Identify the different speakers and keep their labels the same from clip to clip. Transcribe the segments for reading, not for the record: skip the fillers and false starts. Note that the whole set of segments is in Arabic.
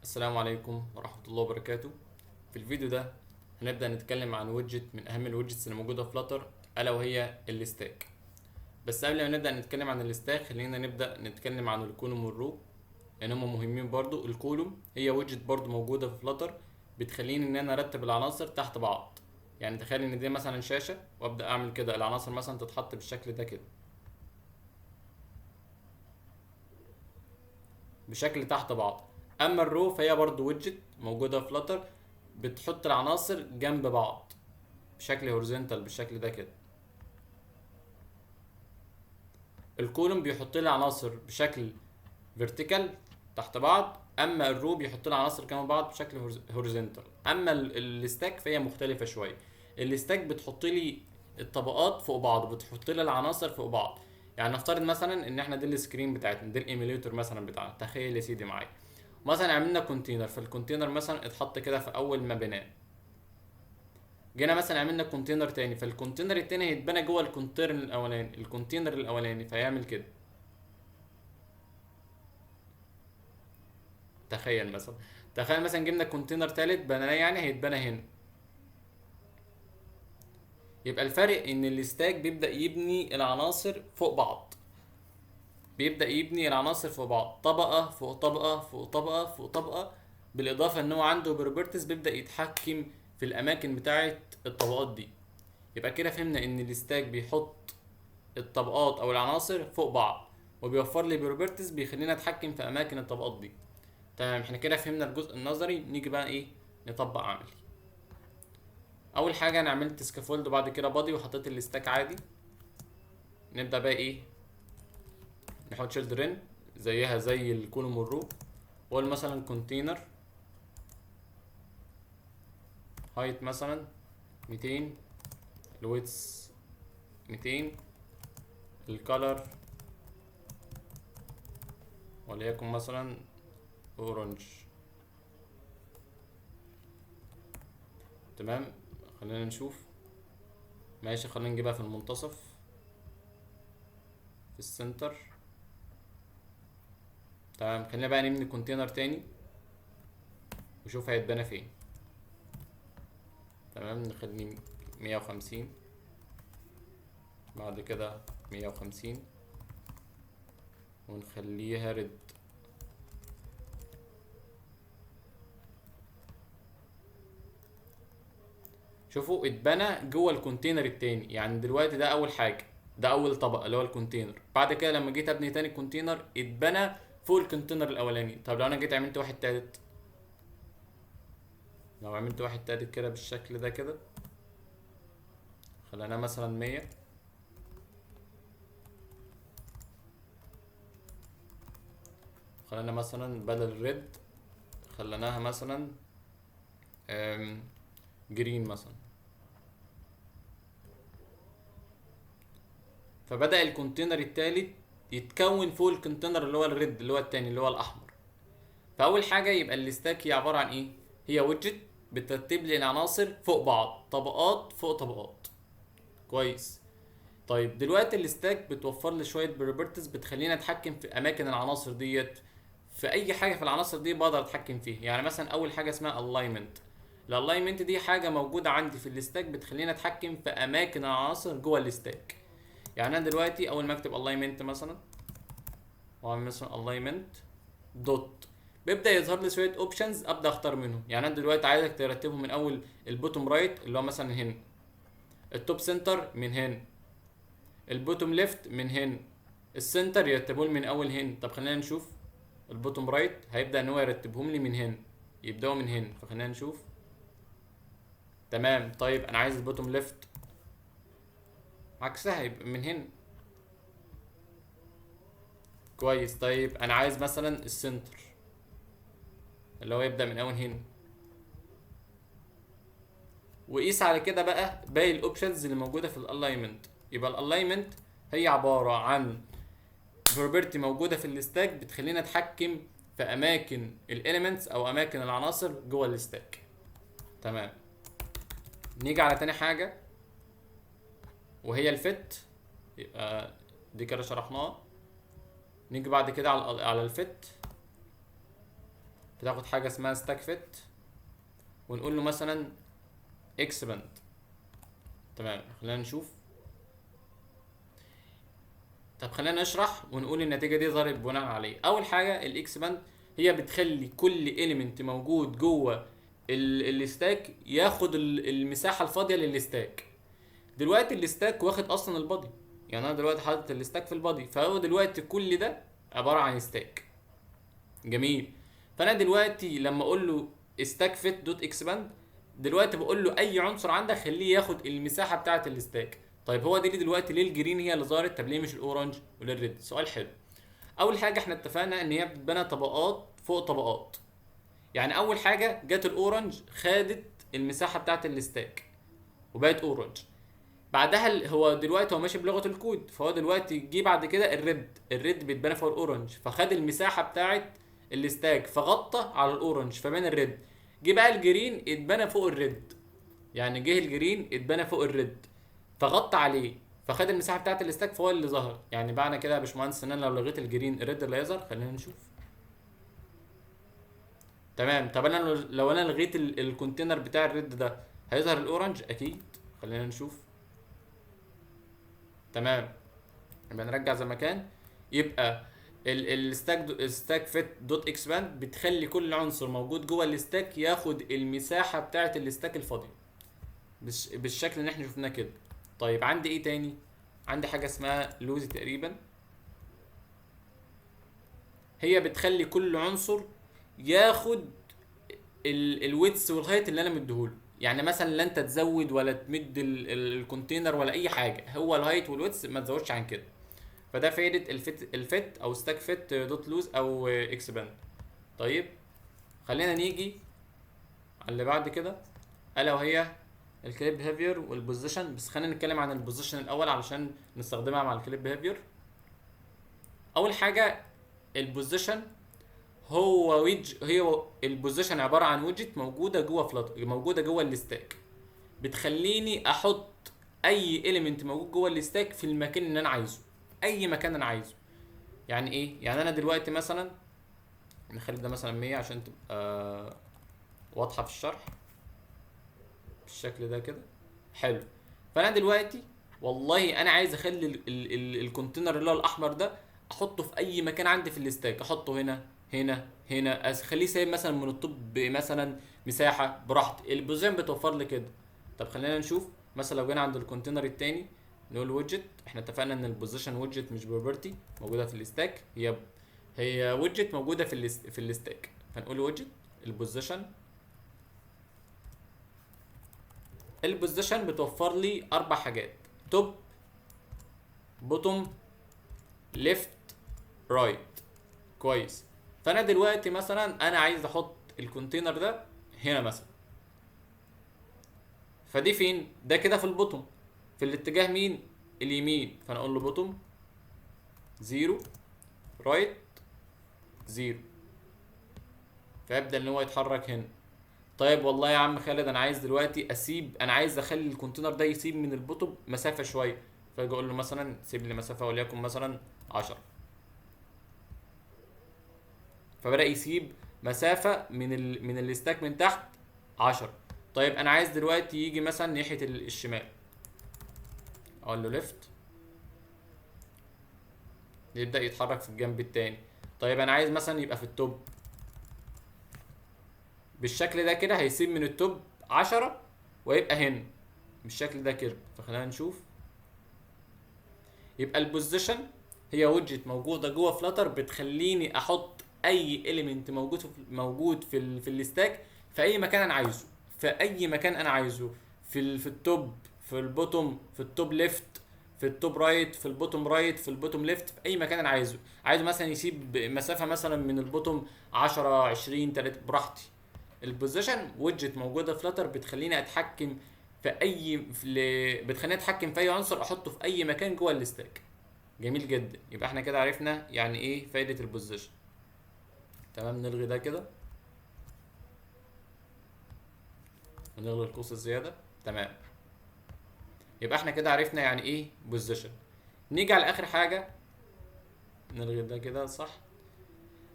Speaker 1: السلام عليكم ورحمة الله وبركاته. في الفيديو ده هنبدأ نتكلم عن ويدجت من أهم الويدجتس اللي موجودة في فلاتر، ألا وهي الستاك. بس قبل ما نبدأ نتكلم عن الستاك خلينا نبدأ نتكلم عن الكولوم والرو، لأن هما مهمين برضو. الكولوم هي ويدجت برضو موجودة في فلاتر، بتخليني إن أنا أرتب العناصر تحت بعض. يعني تخيل إن دي مثلا شاشة وأبدأ أعمل كده، العناصر مثلا تتحط بالشكل ده كده، بشكل تحت بعض. اما الرو فهي برضو ويدجت موجوده في فلاتر، بتحط العناصر جنب بعض بشكل هوريزونتال بالشكل ده كده. الكولوم بيحط لي عناصر بشكل فيرتيكال تحت بعض، اما الرو بيحط لي عناصر جنب بعض بشكل هوريزونتال. اما الستاك فهي مختلفه شويه. الستاك بتحط لي الطبقات فوق بعض، بتحط لي العناصر فوق بعض. يعني نفترض مثلا ان احنا دي السكرين بتاعتنا، دي الايميليتور مثلا بتاعنا. تخيل يا سيدي معايا مثلا عملنا كونتينر، فالكونتينر مثلا اتحط كده في اول ما بناه. جينا مثلا عملنا كونتينر تاني، فالكونتينر التاني هيتبنى جوه الكونتينر الاولاني فيعمل كده. تخيل مثلا تخيل مثلا جبنا كونتينر تالت بناه، يعني هيتبنى هنا. يبقى الفرق ان الستاك بيبدأ يبني العناصر فوق بعض، بيبدأ يبني العناصر فوق بعض، طبقة فوق طبقة فوق طبقة فوق طبقة. بالإضافة إن هو عنده بروبرتيز بيبدأ يتحكم في الأماكن بتاعة الطبقات دي. يبقى كده فهمنا إن الستاك بيحط الطبقات أو العناصر فوق بعض، وبيوفر لي بروبرتيز بيخلينا أتحكم في أماكن الطبقات دي. تمام، احنا كده فهمنا الجزء النظري. نيجي بقى إيه؟ نطبق عملي. أول حاجة أنا عملت سكافولد وبعد كده بادي وحطيت الستاك عادي. نبدأ بقى إيه؟ نحط شيلدرن زيها زي الكولوم والرو، واقول مثلا كونتينر هايت مثلا 200، الويتس 200، الكالر وليكن مثلا اورنج. تمام، خلينا نشوف. ماشي، خلينا نجيبها في المنتصف في السنتر. تمام، خلينا بقى نبني كونتينر تاني وشوف هيتبنى فين. تمام، نخليه 150، بعد كده 150، ونخليها ريد. شوفوا اتبنى جوه الكونتينر التاني. يعني دلوقتي ده اول حاجه، ده اول طبقه اللي هو الكونتينر. بعد كده لما جيت ابني تاني كونتينر اتبنى فوق الكونتينر الاولاني. طب لو انا جيت عملت واحد تالت، لو عملت واحد تالت كده بالشكل ده كده، خلينا مثلا 100، خلينا مثلا بدل الريد خليناها مثلا جرين مثلا. فبدأ الكونتينر التالت يتكون فوق الكونتينر اللي هو الريد اللي هو التاني اللي هو الاحمر. فاول حاجه يبقى الستاك هي عباره عن ايه؟ هي ويدجت بترتب لي العناصر فوق بعض، طبقات فوق طبقات. كويس. طيب دلوقتي الستاك بتوفر لي شويه بروبرتيز بتخليني اتحكم في اماكن العناصر ديت. في اي حاجه في العناصر دي بقدر اتحكم فيها. يعني مثلا اول حاجه اسمها الاينمنت. الالاينمنت دي حاجه موجوده عندي في الستاك بتخليني اتحكم في اماكن العناصر جوه الستاك. يعني انا دلوقتي اول ما اكتب الاينمنت مثلا، واعمل مثلا الاينمنت دوت، بيبدا يظهر لي شويه اوبشنز ابدا اختار منهم. يعني انا دلوقتي عايزك ترتبهم من اول البوتوم رايت اللي هو مثلا هنا، التوب سنتر من هنا، البوتوم ليفت من هنا، السنتر يرتبهم لي من اول هنا. طب خلينا نشوف. البوتوم رايت هيبدا ان هو يرتبهم لي من هنا، يبداوا من هنا. فخلينا نشوف. تمام، طيب انا عايز البوتوم ليفت عكسها يبقى من هنا. كويس، طيب انا عايز مثلا السنتر اللي هو يبدا من اول هنا. وقيس على كده بقى باقي الاوبشنز اللي موجوده في الالاينمنت. يبقى الالاينمنت هي عباره عن بروبرتي موجوده في الستاك بتخلينا نتحكم في اماكن الاليمنتس او اماكن العناصر جوه الستاك. تمام، نيجي على تاني حاجه وهي الفت. يبقى دي كده شرحناها. نيجي بعد كده على الفت. بتاخد حاجه اسمها ستاك فيت، ونقول له مثلا اكسباند. تمام، خلينا نشوف. طب خلينا نشرح ونقول النتيجه دي ظهرت بناء عليه. اول حاجه الاكسباند هي بتخلي كل اليمنت موجود جوه الستاك ياخد المساحه الفاضيه للستاك. دلوقتي الستاك واخد اصلا البادي، يعني انا دلوقتي حاطط الستاك في البادي، فهو دلوقتي كل ده عباره عن ستاك. جميل. فانا دلوقتي لما اقول له ستاك فيت دوت اكسباند، دلوقتي بقول له اي عنصر عندك خليه ياخد المساحه بتاعه الستاك. طيب هو دي دلوقتي ليه الجرين هي اللي ظهرت؟ طب ليه مش الاورنج ولا الريد؟ سؤال حلو. اول حاجه احنا اتفقنا ان هي بتتبنى طبقات فوق طبقات. يعني اول حاجه جت الاورنج خدت المساحه بتاعه الستاك وبقت اورنج. بعدها هو دلوقتي هو ماشي بلغه الكود، فهو دلوقتي جه بعد كده الريد بيتبنى فوق الاورنج، فخد المساحه بتاعه الستاك فغطى على الاورنج فبان الريد. جه بقى الجرين اتبنى فوق الريد، يعني جه الجرين اتبنى فوق الريد فغطى عليه فخد المساحه بتاعه الستاك فهو اللي ظهر. يعني معنى كده يا باشمهندس ان انا لو لغيت الجرين الريد اللي هيظهر. خلينا نشوف. تمام. طب انا لو انا لغيت الكونتينر بتاع الريد ده هيظهر الاورنج اكيد. خلينا نشوف. تمام، يبقى نرجع زي ما كان. يبقى الستاك فيت دوت اكسباند بتخلي كل عنصر موجود جوه الستاك ياخد المساحه بتاعه الستاك الفاضيه بالشكل اللي احنا شفناه كده. طيب عندي ايه تاني؟ عندي حاجه اسمها لوزي تقريبا، هي بتخلي كل عنصر ياخد الويتس والهايت اللي انا مديهوله. يعني مثلا لا انت تزود ولا تمد الكونتينر ولا اي حاجه، هو الهايت والويتس ما تزودش عن كده. فده فايده الفيت او ستاك فيت دوت لوز او اكسباند. طيب خلينا نيجي على اللي بعد كده، الا وهي الكليب بيهافير والبوزيشن. بس خلينا نتكلم عن البوزيشن الاول علشان نستخدمها مع الكليب بيهافير. اول حاجه البوزيشن هي البوزيشن عباره عن ويدجت موجوده جوه موجوده جوه الستاك، بتخليني احط اي اليمنت موجود جوه الستاك في المكان اللي انا عايزه، اي مكان انا عايزه. يعني ايه؟ يعني انا دلوقتي مثلا نخلي ده مثلا 100 عشان تبقى واضحه في الشرح بالشكل ده كده. حلو. فانا دلوقتي والله انا عايز اخلي الكونتينر اللي هو الاحمر ده احطه في اي مكان عندي في الستاك، احطه هنا اخليه سايب مثلا من الطب مثلا مساحه براحتي. البوزيشن بتوفر لي كده. طب خلينا نشوف مثلا لو جينا عند الكونتينر التاني نقول ويدجت. احنا اتفقنا ان البوزيشن ويدجت مش بروبرتي موجوده في الستاك، هي ويدجت موجوده في الستاك. فنقول ويدجت البوزيشن بتوفر لي اربع حاجات: توب، بوتوم، ليفت، رايت. كويس. فانا دلوقتي مثلا انا عايز احط الكونتينر ده هنا مثلا، فدي فين؟ ده كده في البوتوم، في الاتجاه مين؟ اليمين. فانا اقول له بوتوم 0 رايت 0، فيبدا ان هو يتحرك هنا. طيب والله يا عم خالد انا عايز دلوقتي انا عايز اخلي الكونتينر ده يسيب من البوتوم مسافه شويه، فاجي اقول له مثلا سيب لي مسافه وليكن مثلا 10، فبدأ يسيب مسافة من الستاك من تحت 10. طيب انا عايز دلوقتي يجي مثلا ناحية الشمال، اقول له ليفت، يبدأ يتحرك في الجنب التاني. طيب انا عايز مثلا يبقى في التوب بالشكل ده كده، هيسيب من التوب 10 ويبقى هنا بالشكل ده كده. فخلينا نشوف. يبقى البوزيشن هي ويدجت موجوده جوه فلاتر بتخليني احط اي اليمنت موجود في الستاك في اي مكان انا عايزه، في اي مكان انا عايزه، في التوب، في البوتوم، في التوب ليفت، في التوب رايت، في البوتوم رايت، في البوتوم ليفت، في اي مكان انا عايزه مثلا يسيب مسافه مثلا من البوتوم 10 20 30 براحتي. البوزيشن ويدجت موجوده في فلاتر بتخليني اتحكم بتخليني اتحكم في اي عنصر احطه في اي مكان جوه الستاك. جميل جدا. يبقى احنا كده عرفنا يعني ايه فايده البوزيشن. تمام، نلغي ده كده ونلغي القوس الزياده. تمام، يبقى احنا كده عرفنا يعني ايه بوزيشن. نيجي على اخر حاجه، نلغي ده كده صح،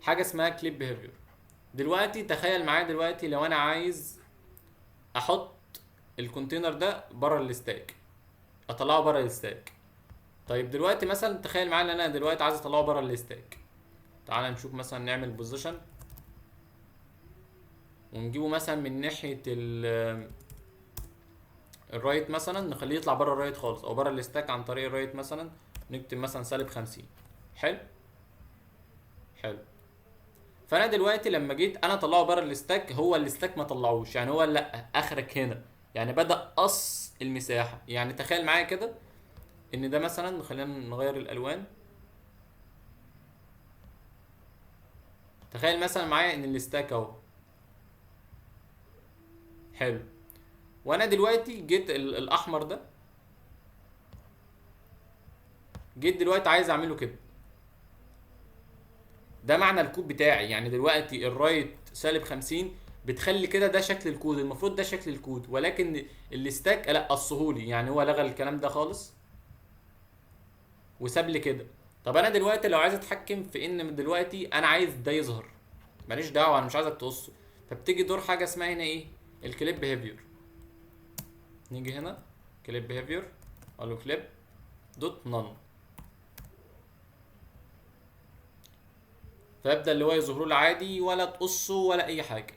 Speaker 1: حاجه اسمها كليب بيهافير. دلوقتي تخيل معايا دلوقتي لو انا عايز احط الكونتينر ده بره الستاك، اطلعه بره الستاك. طيب دلوقتي مثلا تخيل معايا ان انا دلوقتي عايز اطلعه بره الستاك. تعال نشوف مثلا، نعمل بوزيشن ونجيبه مثلا من ناحية الرايت مثلا، نخليه يطلع بره الرايت خالص او بره الستاك عن طريق الرايت مثلا. نكتب مثلا -50. حلو. حلو. فانا دلوقتي لما جيت انا اطلعه بره الستاك، هو الستاك ما طلعوش، يعني هو لا اخرك هنا، يعني بدأ قص المساحة. يعني تخيل معايا كده ان ده مثلا، خلينا نغير الالوان. تخيل مثلا معايا ان الستاك اهو. حلو. وانا دلوقتي جيت الاحمر ده، جيت دلوقتي عايز اعمله كده. ده معنى الكود بتاعي. يعني دلوقتي الرايت -50 بتخلي كده ده شكل الكود، المفروض ده شكل الكود، ولكن الستاك لا قصهولي، يعني هو لغى الكلام ده خالص وساب لي كده. طب انا دلوقتي لو عايز اتحكم في ان دلوقتي انا عايز ده يظهر، ماليش دعوه، انا مش عايزك تقصه. فبتيجي دور حاجه اسمها هنا ايه؟ الكليب بيهيفير. نيجي هنا كليب بيهيفير، اقول له كليب دوت نون، فيبدا اللي هو يظهروا لي عادي، ولا تقصه ولا اي حاجه.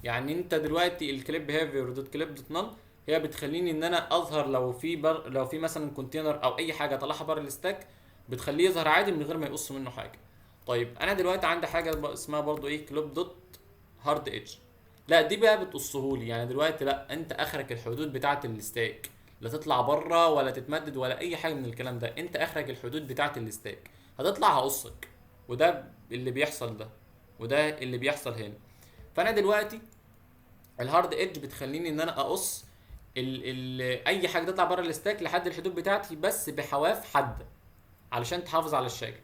Speaker 1: يعني انت دلوقتي الكليب بيهيفير دوت كليب دوت نل هي بتخليني ان انا اظهر لو في لو في مثلا كونتينر او اي حاجه اطلعها بره الستاك، بتخليه يظهر عادي من غير ما يقص منه حاجه. طيب انا دلوقتي عندي حاجه اسمها برضو ايه، كليب دوت هارد ايدج. لا دي بقى بتقصهولي، يعني دلوقتي لا انت اخرك الحدود بتاعه الستاك، لا تطلع بره ولا تتمدد ولا اي حاجه من الكلام ده، انت اخرك الحدود بتاعه الستاك. هتطلع هقصك، وده اللي بيحصل ده، وده اللي بيحصل هنا. فانا دلوقتي الهارد ايدج بتخليني ان انا اقص ال اي حاجه تطلع بره الستاك لحد الحدود بتاعتي، بس بحواف حاده علشان تحافظ على الشكل.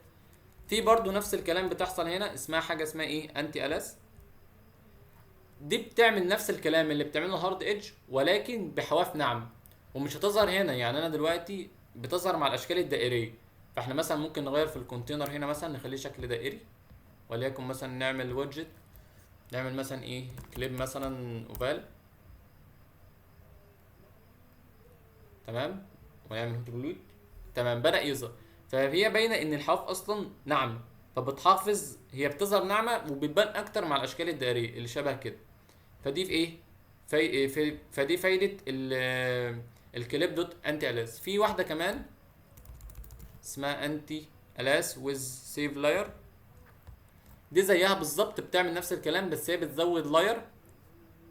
Speaker 1: في برضو نفس الكلام بتحصل هنا، اسمها حاجه اسمها ايه، انتي الاس. دي بتعمل نفس الكلام اللي بتعمله الهارد ايدج ولكن بحواف ناعمه، ومش هتظهر هنا. يعني انا دلوقتي بتظهر مع الاشكال الدائريه. فاحنا مثلا ممكن نغير في الكونتينر هنا مثلا، نخليه شكل دائري، وليكن مثلا نعمل ويدجت، نعمل مثلا ايه، كليب مثلا اوفال. تمام. ونعمل هوت. تمام، بدأ يظهر. فهي باينه ان الحواف اصلا ناعمه، فبتحافظ، هي بتظهر ناعمه وبتبان اكتر مع الاشكال الدائريه اللي شبه كده. فدي في ايه، فدي فايده الكليب دوت انتي الاس. في واحده كمان اسمها انتي الاس ويز سيف لاير، دي زيها بالظبط، بتعمل نفس الكلام، بس هي بتزود لاير،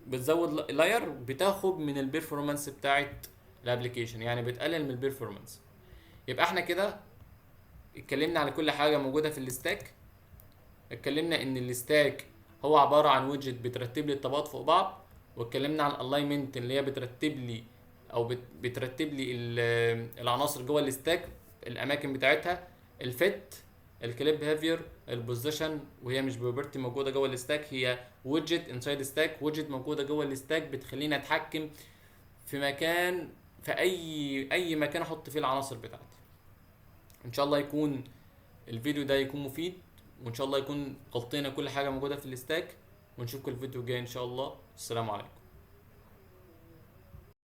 Speaker 1: بتزود لاير بتاخد من البيرفورمانس بتاعت الابلكيشن، يعني بتقلل من البيرفورمانس. يبقى احنا كده اتكلمنا على كل حاجه موجوده في الستاك. اتكلمنا ان الستاك هو عباره عن ويدجت بترتب لي الطبقات فوق بعض، واتكلمنا عن الالاينمنت اللي هي بترتب لي او بترتب لي العناصر جوه الستاك، الاماكن بتاعتها، الفيت، الكليب بيهافير، البوزيشن، وهي مش بروبرتي موجوده جوه الستاك، هي ويدجت انسايد ستاك، ويدجت موجوده جوه الستاك بتخليني اتحكم في مكان، في اي مكان احط فيه العناصر بتاعتي. ان شاء الله يكون الفيديو ده يكون مفيد، وان شاء الله يكون غطينا كل حاجه موجوده في الستاك، ونشوفكم الفيديو الجاي ان شاء الله. السلام عليكم.